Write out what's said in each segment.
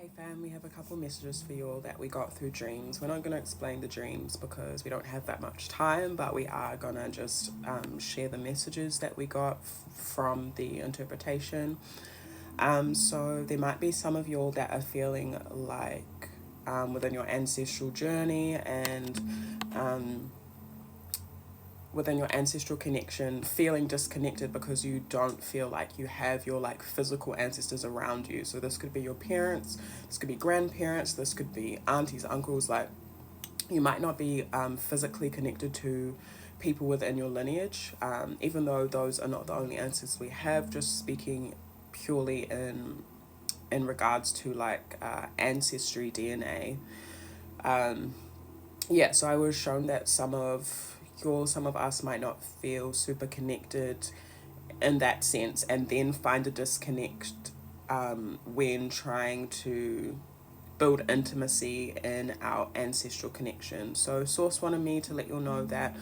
Hey fam, we have a couple messages for you all that we got through dreams. We're not going to explain the dreams because we don't have that much time, but we are going to just share the messages that we got from the interpretation. So there might be some of you all that are feeling like within your ancestral journey and within your ancestral connection, feeling disconnected because you don't feel like you have your like physical ancestors around you. So this could be your parents, this could be grandparents, this could be aunties, uncles. Like you might not be physically connected to people within your lineage, even though those are not the only ancestors we have. Just speaking purely in regards to like ancestry DNA. Yeah, so I was shown that some of us might not feel super connected in that sense, and then find a disconnect when trying to build intimacy in our ancestral connection. So Source wanted me to let you know that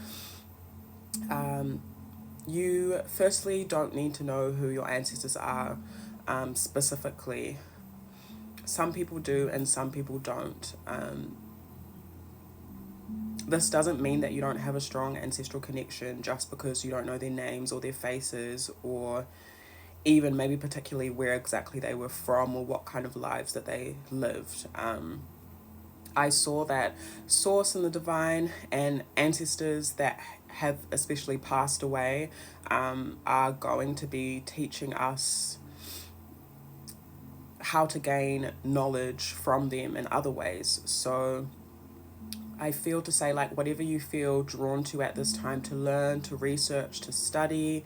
you firstly don't need to know who your ancestors are specifically. Some people do and some people don't. This doesn't mean that you don't have a strong ancestral connection just because you don't know their names or their faces, or even maybe particularly where exactly they were from or what kind of lives that they lived. I saw that Source in the divine and ancestors that have especially passed away are going to be teaching us how to gain knowledge from them in other ways. So I feel to say, like, whatever you feel drawn to at this time to learn, to research, to study,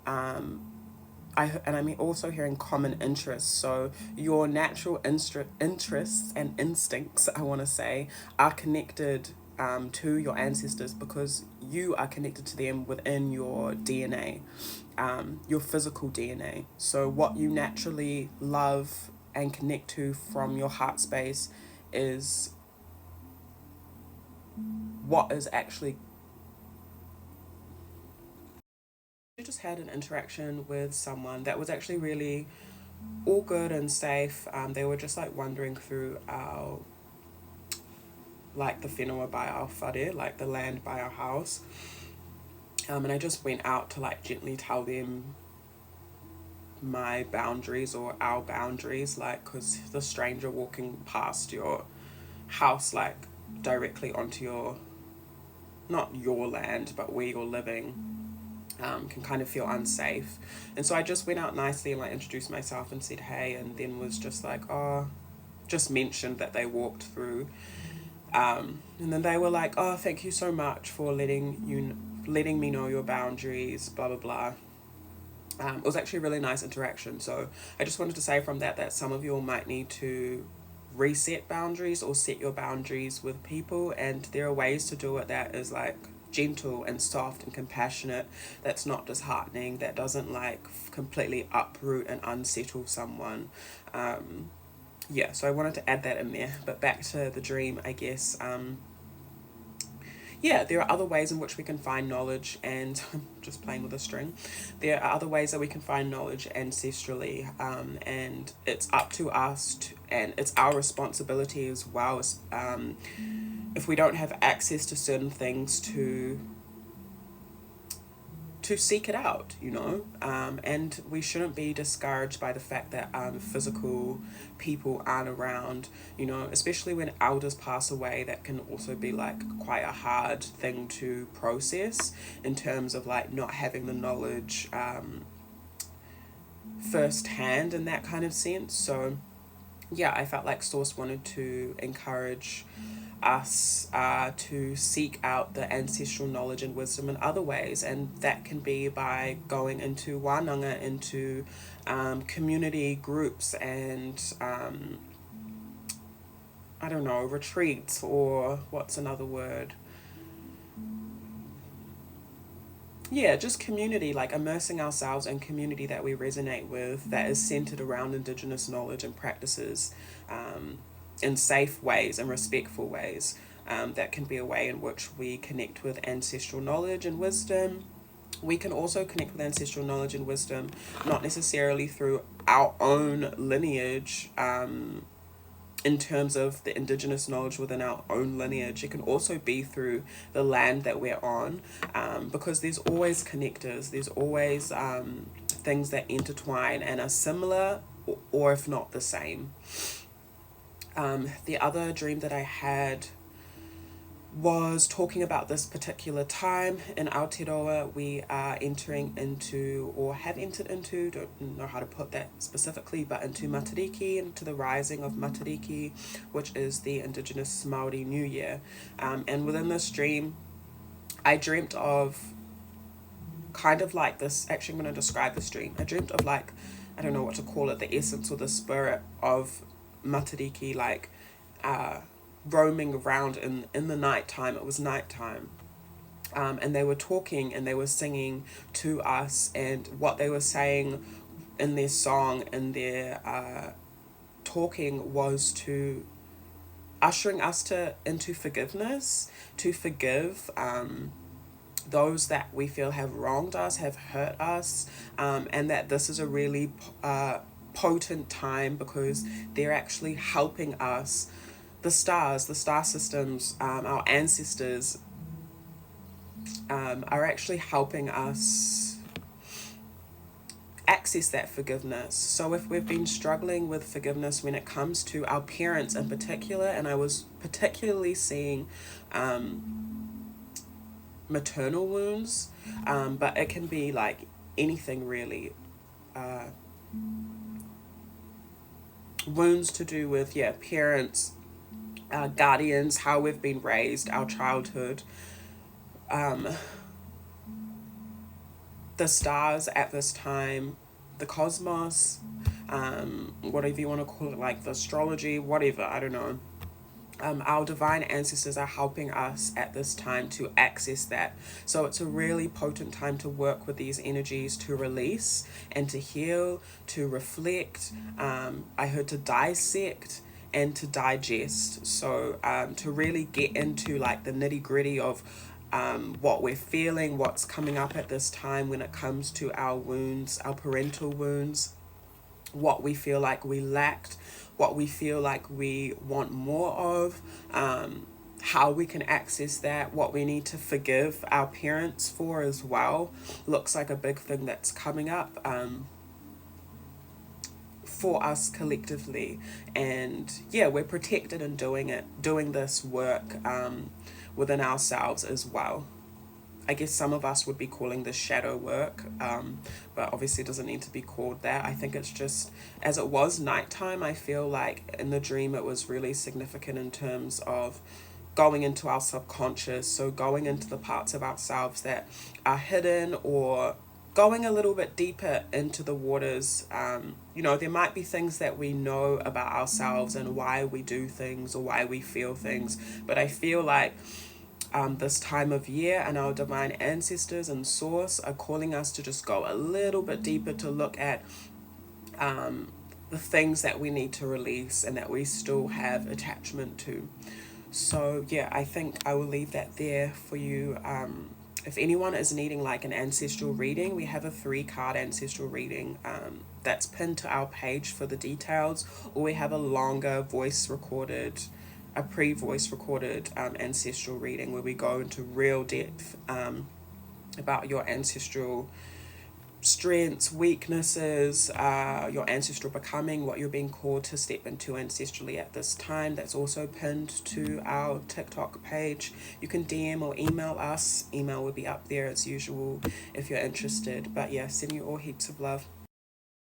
I'm also hearing common interests. So your natural interests and instincts, I want to say, are connected to your ancestors because you are connected to them within your DNA, your physical DNA. So what you naturally love and connect to from your heart space is what is actually. I just had an interaction with someone that was actually really all good and safe. They were just like wandering through our, like the whenua by our whare, like the land by our house. And I just went out to like gently tell them my boundaries or our boundaries, like, because the stranger walking past your house, like directly onto your, not your land, but where you're living, can kind of feel unsafe. And so I just went out nicely and like introduced myself and said hey, and then was just like, oh, just mentioned that they walked through. And then they were like, oh, thank you so much for letting me know your boundaries, blah, blah, blah. It was actually a really nice interaction. So I just wanted to say from that some of you all might need to reset boundaries or set your boundaries with people, and there are ways to do it that is like gentle and soft and compassionate, that's not disheartening, that doesn't like completely uproot and unsettle someone. Yeah, so I wanted to add that in there. But back to the dream, I guess. Yeah, there are other ways in which we can find knowledge, and just playing with a string. There are other ways that we can find knowledge ancestrally, and it's up to us, and it's our responsibility as well, as, if we don't have access to certain things, to seek it out, you know. And we shouldn't be discouraged by the fact that physical people aren't around, you know, especially when elders pass away. That can also be like quite a hard thing to process in terms of like not having the knowledge firsthand in that kind of sense. So yeah, I felt like Source wanted to encourage us to seek out the ancestral knowledge and wisdom in other ways, and that can be by going into wānanga, into community groups, and I don't know, retreats, or what's another word? Yeah, just community, like immersing ourselves in community that we resonate with, that is centered around Indigenous knowledge and practices, in safe ways and respectful ways. That can be a way in which we connect with ancestral knowledge and wisdom. We can also connect with ancestral knowledge and wisdom, not necessarily through our own lineage, in terms of the indigenous knowledge within our own lineage. It can also be through the land that we're on, because there's always connectors, there's always things that intertwine and are similar, or if not the same. The other dream that I had was talking about this particular time in Aotearoa. We are entering into, or have entered into, don't know how to put that specifically, but into Matariki, into the rising of Matariki, which is the Indigenous Māori New Year. And within this dream, I dreamt of kind of like this, actually I'm going to describe this dream. I dreamt of like, I don't know what to call it, the essence or the spirit of Matariki, like roaming around in the nighttime. It was nighttime. And they were talking and they were singing to us, and what they were saying in their song and their talking was to ushering us into forgiveness, to forgive those that we feel have wronged us, have hurt us, and that this is a really potent time because they're actually helping us. The stars, the star systems, our ancestors are actually helping us access that forgiveness. So if we've been struggling with forgiveness when it comes to our parents in particular, and I was particularly seeing maternal wounds, but it can be like anything really. Wounds to do with, parents, guardians, how we've been raised, our childhood, the stars at this time, the cosmos, whatever you want to call it, like the astrology, whatever, I don't know. Our divine ancestors are helping us at this time to access that. So it's a really potent time to work with these energies, to release and to heal, to reflect. I heard to dissect and to digest. So to really get into like the nitty gritty of what we're feeling, what's coming up at this time when it comes to our wounds, our parental wounds, what we feel like we lacked, what we feel like we want more of, how we can access that, what we need to forgive our parents for as well. Looks like a big thing that's coming up for us collectively. And we're protected in doing this work within ourselves as well. I guess some of us would be calling this shadow work, but obviously it doesn't need to be called that. I think it's just, as it was nighttime, I feel like in the dream it was really significant in terms of going into our subconscious, so going into the parts of ourselves that are hidden, or going a little bit deeper into the waters. There might be things that we know about ourselves and why we do things or why we feel things, but I feel like this time of year and our divine ancestors and source are calling us to just go a little bit deeper, to look at the things that we need to release and that we still have attachment to. So I think I will leave that there for you. If anyone is needing like an ancestral reading, we have a 3-card ancestral reading that's pinned to our page for the details, or we have a longer pre-voice recorded ancestral reading where we go into real depth about your ancestral strengths, weaknesses, your ancestral becoming, what you're being called to step into ancestrally at this time. That's also pinned to our TikTok page. You can DM or email us. Email will be up there as usual if you're interested. But sending you all heaps of love.